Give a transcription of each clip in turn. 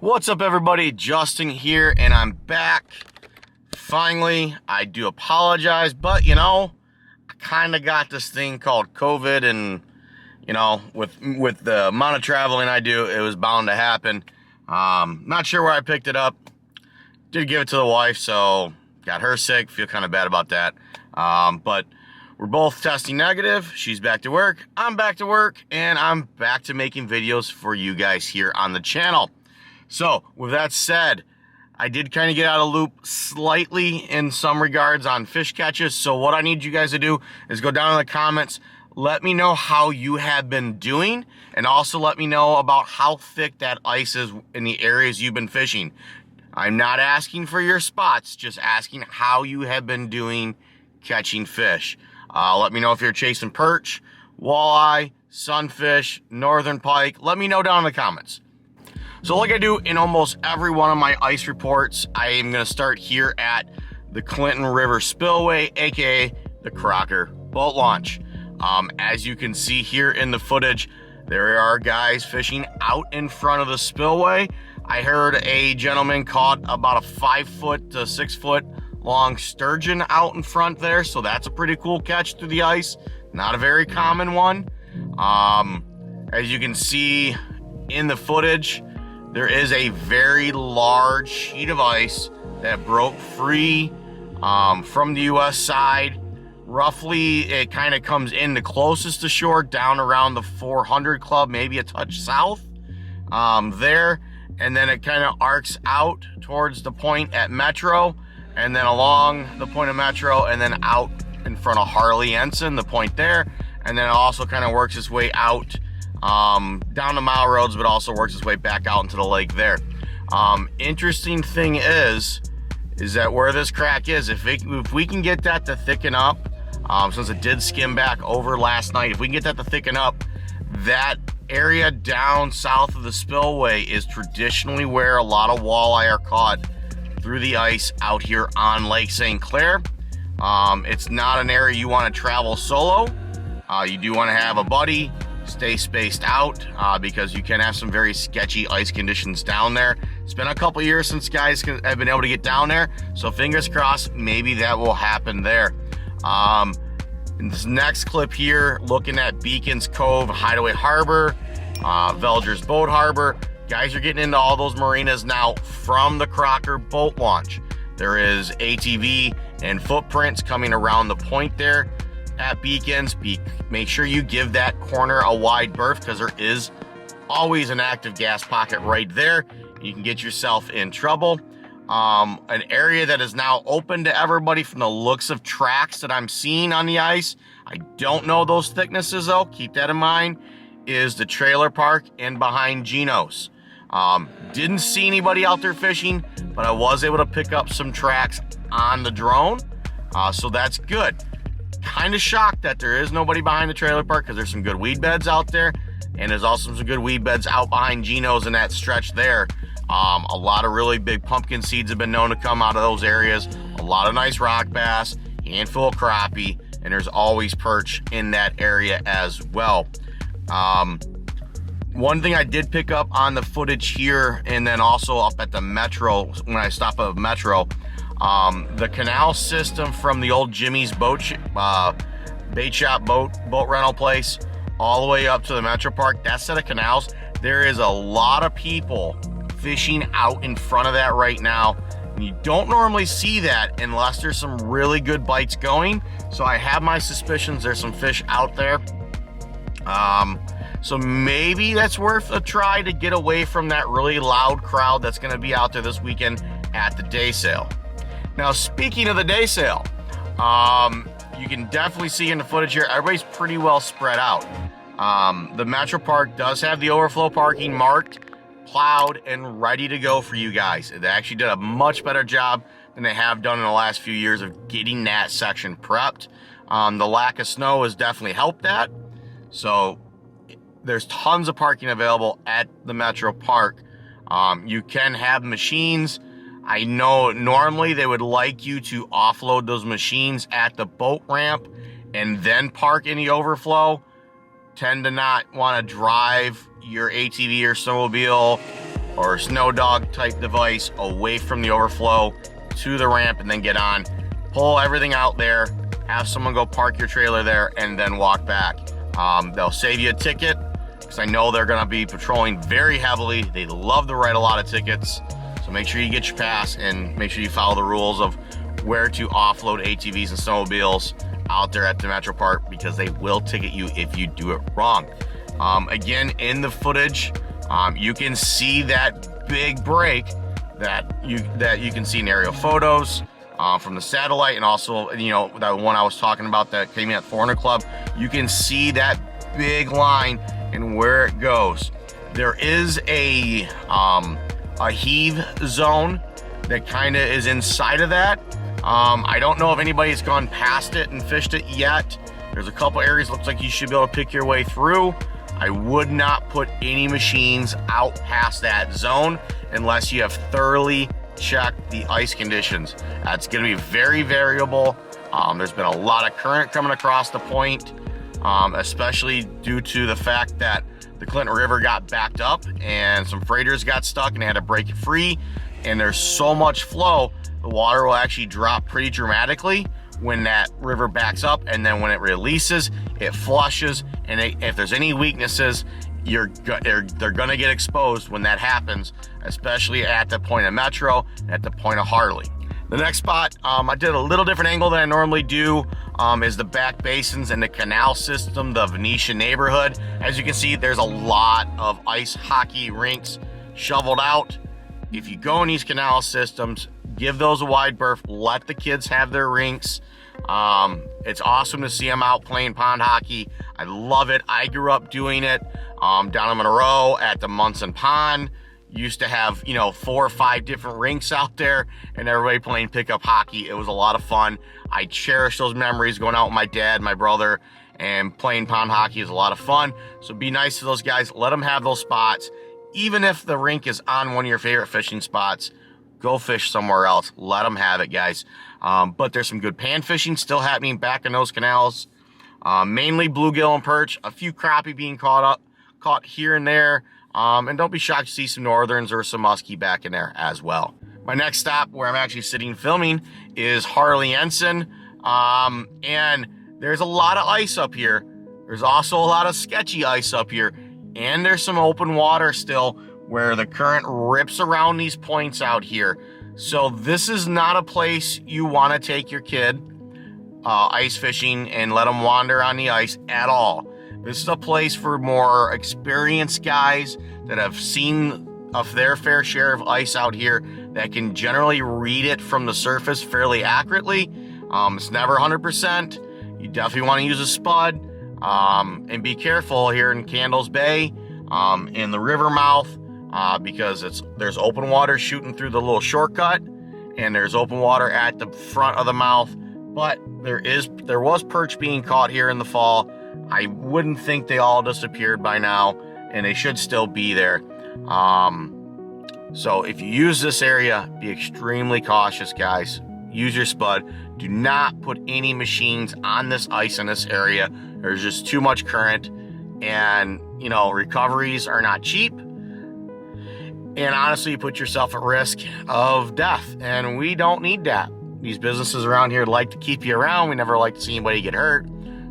What's up, everybody? Justin here, and I'm back. Finally, I do apologize, but I kind of got this thing called COVID, and with the amount of traveling I do, it was bound to happen. Not sure where I picked it up. Did give it to the wife, so got her sick. Feel kind of bad about that. But we're both testing negative. She's back to work. I'm back to work, and I'm back to making videos for you guys here on the channel. So, with that said, I did kind of get out of loop slightly in some regards on fish catches. So what I need you guys to do is go down in the comments. Let me know how you have been doing, and also let me know about how thick that ice is in the areas you've been fishing. I'm not asking for your spots, just asking how you have been doing catching fish. Let me know if you're chasing perch, walleye, sunfish, northern pike. Let me know down in the comments. So like I do in almost every one of my ice reports, I am going to start here at the Clinton River Spillway, aka the Crocker boat launch. As you can see here in the footage, there are guys fishing out in front of the spillway. I heard a gentleman caught about a 5 foot to 6 foot long sturgeon out in front there, so that's a pretty cool catch through the ice. Not a very common one. As you can see in the footage, there is a very large sheet of ice that broke free from the U.S. side. Roughly, it kind of comes in the closest to shore, down around the 400 club, maybe a touch south there. And then it kind of arcs out towards the point at Metro, and then along the point of Metro, and then out in front of Harley Ensign, the point there. And then it also kind of works its way out down the mile roads, but also works its way back out into the lake there. Interesting thing is that where this crack is, if we can get that to thicken up, since it did skim back over last night, if we can get that to thicken up, that area down south of the spillway is traditionally where a lot of walleye are caught through the ice out here on Lake St. Clair. It's not an area you want to travel solo. You do want to have a buddy. Stay spaced out because you can have some very sketchy ice conditions down there. It's been a couple years since guys have been able to get down there, so fingers crossed, maybe that will happen there. In this next clip here, looking at Beacons Cove, Hideaway Harbor, Velger's Boat Harbor, guys are getting into all those marinas now from the Crocker boat launch. There is ATV and footprints coming around the point there at Beacons. Make sure you give that corner a wide berth, because there is always an active gas pocket right there. You can get yourself in trouble. An area that is now open to everybody from the looks of tracks that I'm seeing on the ice, I don't know those thicknesses though, keep that in mind, is the trailer park in behind Geno's. Didn't see anybody out there fishing, but I was able to pick up some tracks on the drone, so that's good. Kind of shocked that there is nobody behind the trailer park, because there's some good weed beds out there, and there's also some good weed beds out behind Geno's in that stretch there. A lot of really big pumpkin seeds have been known to come out of those areas. A lot of nice rock bass, handful of crappie, and there's always perch in that area as well. One thing I did pick up on the footage here, and then also up at the Metro, when I stop at Metro, the Canal system from the old Jimmy's bait shop boat rental place all the way up to the Metro Park, that set of canals, there is a lot of people fishing out in front of that right now. And you don't normally see that unless there's some really good bites going. So I have my suspicions there's some fish out there. So maybe that's worth a try to get away from that really loud crowd that's going to be out there this weekend at the day sale. Now, speaking of the day sale, you can definitely see in the footage here, everybody's pretty well spread out. The Metro Park does have the overflow parking marked, plowed, and ready to go for you guys. They actually did a much better job than they have done in the last few years of getting that section prepped. The lack of snow has definitely helped that. So there's tons of parking available at the Metro Park. You can have machines. I know normally they would like you to offload those machines at the boat ramp and then park in the overflow. Tend to not want to drive your ATV or snowmobile or snow dog type device away from the overflow to the ramp and then get on. Pull everything out there, have someone go park your trailer there, and then walk back. They'll save you a ticket, because I know they're gonna be patrolling very heavily. They love to write a lot of tickets. So make sure you get your pass and make sure you follow the rules of where to offload ATVs and snowmobiles out there at the Metro Park, because they will ticket you if you do it wrong. Again, in the footage, you can see that big break that you can see in aerial photos from the satellite, and also, you know, that one I was talking about that came in at 400 Club. You can see that big line and where it goes. There is a heave zone that kind of is inside of that. I don't know if anybody's gone past it and fished it yet. There's a couple areas, looks like you should be able to pick your way through. I would not put any machines out past that zone unless you have thoroughly checked the ice conditions. That's going to be very variable. There's been a lot of current coming across the point, especially due to the fact that the Clinton River got backed up and some freighters got stuck and they had to break it free. And there's so much flow, the water will actually drop pretty dramatically when that river backs up, and then when it releases, it flushes, and if there's any weaknesses, they're gonna get exposed when that happens, especially at the point of Metro, at the point of Harley. The next spot, I did a little different angle than I normally do, is the back basins and the Canal system, the Venetian neighborhood. As you can see, there's a lot of ice hockey rinks shoveled out. If you go in these canal systems, give those a wide berth, let the kids have their rinks. It's awesome to see them out playing pond hockey. I love it. I grew up doing it down in Monroe at the Munson Pond. Used to have, you know, 4 or 5 different rinks out there and everybody playing pickup hockey. It was a lot of fun. I cherish those memories, going out with my dad, my brother, and playing pond hockey is a lot of fun. So be nice to those guys. Let them have those spots. Even if the rink is on one of your favorite fishing spots, go fish somewhere else. Let them have it, guys. But there's some good pan fishing still happening back in those canals. Mainly bluegill and perch, a few crappie being caught here and there. And don't be shocked to see some northerns or some muskie back in there as well. My next stop, where I'm actually sitting filming, is Harley Ensign. And there's a lot of ice up here. There's also a lot of sketchy ice up here. And there's some open water still where the current rips around these points out here. So this is not a place you want to take your kid ice fishing and let them wander on the ice at all. This is a place for more experienced guys that have seen their fair share of ice out here, that can generally read it from the surface fairly accurately. It's never 100%. You definitely want to use a spud, and be careful here in Candles Bay, in the river mouth, because there's open water shooting through the little shortcut, and there's open water at the front of the mouth. But there was perch being caught here in the fall. I wouldn't think they all disappeared by now, and they should still be there. So if you use this area, be extremely cautious, guys. Use your spud. Do not put any machines on this ice in this area. There's just too much current, and you know, recoveries are not cheap. And honestly, you put yourself at risk of death, and we don't need that. These businesses around here like to keep you around. We never like to see anybody get hurt.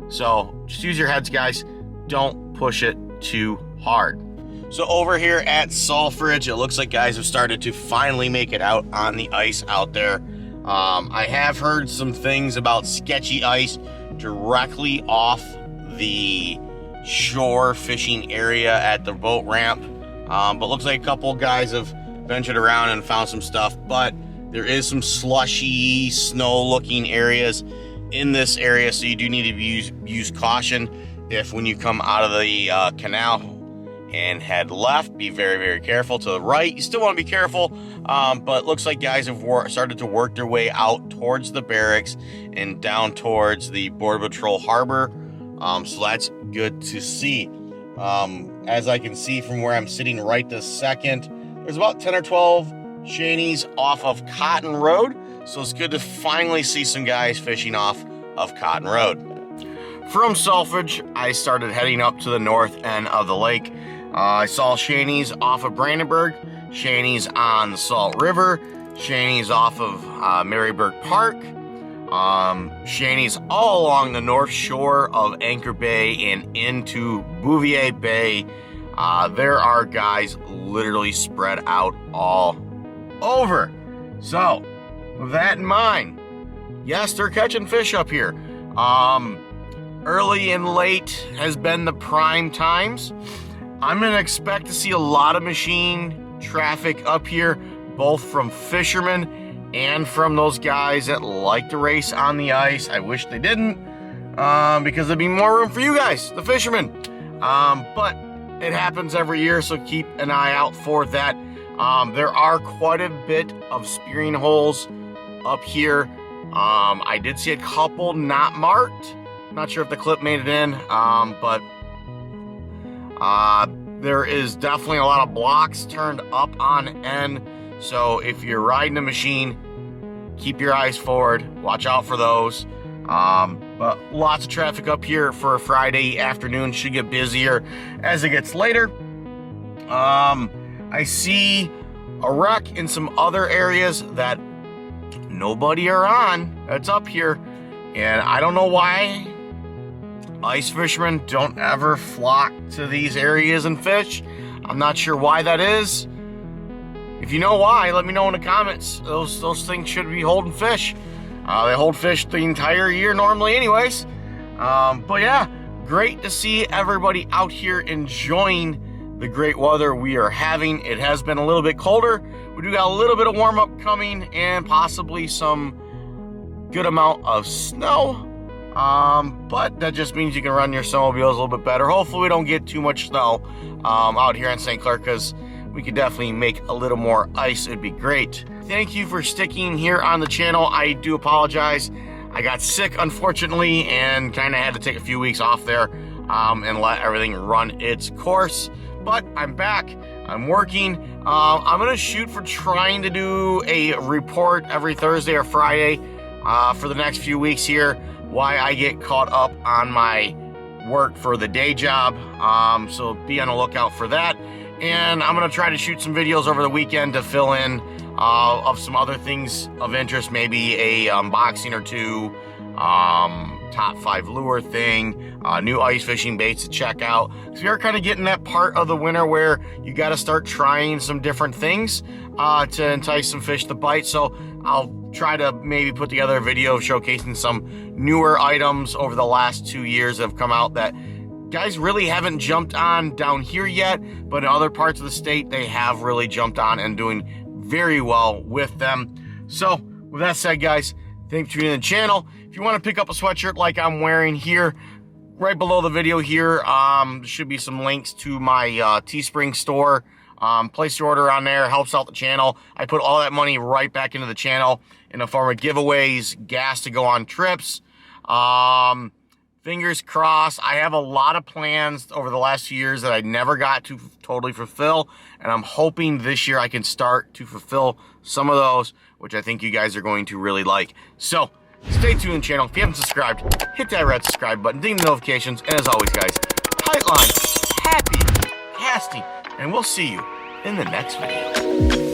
So just use your heads, guys. Don't push it too hard. So over here at Sulphurage, it looks like guys have started to finally make it out on the ice out there. I have heard some things about sketchy ice directly off the shore fishing area at the boat ramp. But looks like a couple guys have ventured around and found some stuff, but there is some slushy, snow-looking areas in this area, so you do need to use caution if when you come out of the canal and head left. Be very, very careful. To the right, you still want to be careful, but looks like guys have started to work their way out towards the barracks and down towards the Border Patrol harbor, so that's good to see. As I can see from where I'm sitting right this second, there's about 10 or 12 Shanies off of Cotton Road, so it's good to finally see some guys fishing off of Cotton Road. From Sulphurage, I started heading up to the north end of the lake. I saw Shanies off of Brandenburg, Shanty's on the Salt River. Shanty's off of Maryburg Park. Shanty's all along the north shore of Anchor Bay and into Bouvier Bay. There are guys literally spread out all over. So, with that in mind, yes, they're catching fish up here. Early and late has been the prime times. I'm going to expect to see a lot of machine traffic up here, both from fishermen and from those guys that like to race on the ice. I wish they didn't, because there'd be more room for you guys, the fishermen. But it happens every year, so keep an eye out for that. There are quite a bit of spearing holes up here. I did see a couple not marked. Not sure if the clip made it in, but there is definitely a lot of blocks turned up on end. So if you're riding a machine, keep your eyes forward. Watch out for those. But lots of traffic up here for a Friday afternoon. Should get busier as it gets later. I see a wreck in some other areas that nobody are on. That's up here. And I don't know why ice fishermen don't ever flock to these areas and fish. I'm not sure why that is. If you know why, let me know in the comments. Those things should be holding fish. They hold fish the entire year normally anyways. But yeah, great to see everybody out here enjoying the great weather we are having. It has been a little bit colder. We do got a little bit of warm up coming and possibly some good amount of snow. But that just means you can run your snowmobiles a little bit better. Hopefully we don't get too much snow out here in St. Clair, because we could definitely make a little more ice. It'd be great. Thank you for sticking here on the channel. I do apologize. I got sick, unfortunately, and kind of had to take a few weeks off there and let everything run its course. But I'm back. I'm working. I'm going to shoot for trying to do a report every Thursday or Friday for the next few weeks here, why I get caught up on my work for the day job. So be on the lookout for that. And I'm going to try to shoot some videos over the weekend to fill in of some other things of interest, maybe a unboxing or two, top 5 lure thing, new ice fishing baits to check out. So we are kind of getting that part of the winter where you got to start trying some different things to entice some fish to bite. So I'll try to maybe put together a video showcasing some newer items over the last 2 years that have come out that guys really haven't jumped on down here yet, but in other parts of the state, they have really jumped on and doing very well with them. So with that said, guys, thanks for tuning in the channel. If you want to pick up a sweatshirt like I'm wearing here, right below the video here, should be some links to my Teespring store. Place your order on there, helps out the channel. I put all that money right back into the channel in the form of giveaways, gas to go on trips. Fingers crossed. I have a lot of plans over the last few years that I never got to totally fulfill, and I'm hoping this year I can start to fulfill some of those, which I think you guys are going to really like. So stay tuned to the channel. If you haven't subscribed, hit that red subscribe button, ding the notifications, and as always, guys, tight line, happy casting, and we'll see you in the next video.